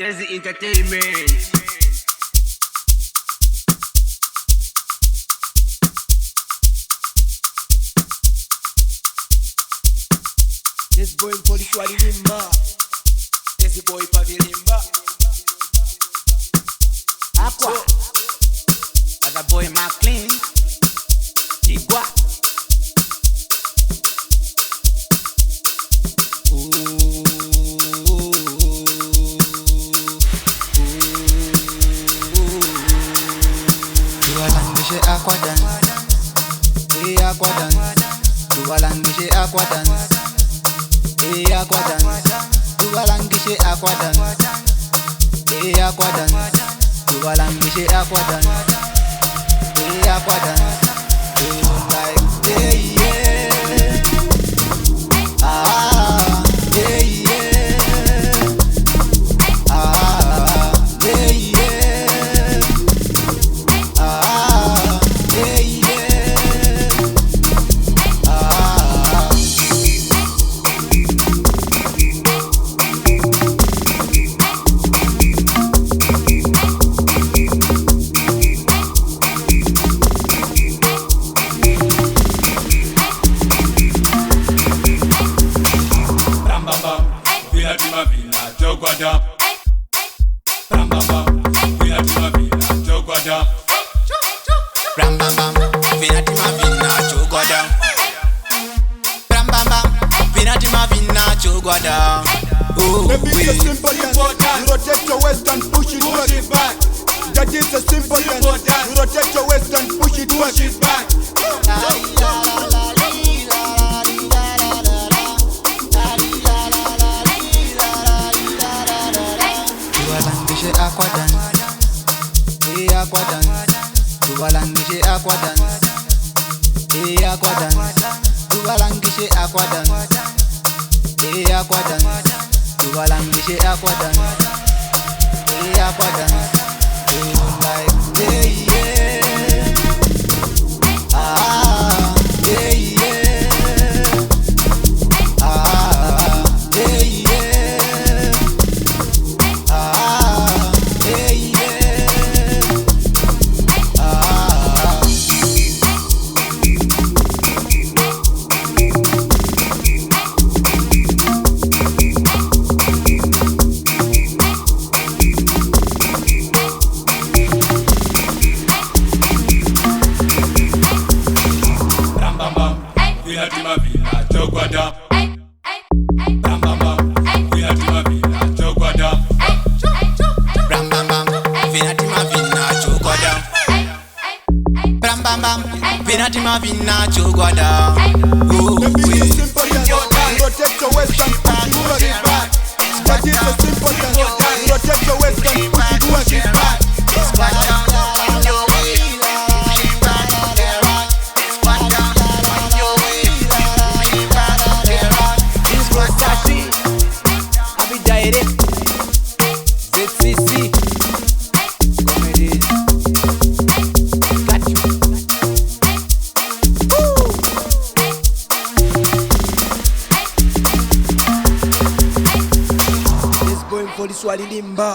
There's the entertainment. This boy police wali limba. This boy pavi limba. Aqua. That boy McLean. Tigwa. Aqua Dance, Aqua Dance, Duwalangishe Aqua Dance, Aqua Dance, Duwalangishe Aqua Dance, Aqua Dance, Duwalangishe Aqua Dance, Aqua Dance, like yeah, ah, yeah, ah, yeah. Bam bam bam, vinati mavina chugwada. Bam bam bam, vinati mavina chugwada. The beat is simple dance. You rotate your waist and push it back. That is a simple dance. You rotate your waist and push it back. Duwalangishe Aqua Dance, Aqua Dance, Duwalangishe Aqua Dance, Aqua Dance, Duwalangishe Aqua Dance, Aqua Dance, Duwalangishe Aqua Dance, Aqua Dance, like yeah, ah, yeah, ah, yeah, ah, yeah. Vinati mavina chogwada. Bam bam bam, vinati mavina chogwada. Bam bam bam, vinati mavina chugwada. Bam bam bam, vinati mavina chugwada. The beat is simple dance. You rotate your waist and push it back. That is a simple dance. You rotate your waist and push it back. ZCC Comedy. Got you. This boy for the Swali Limba.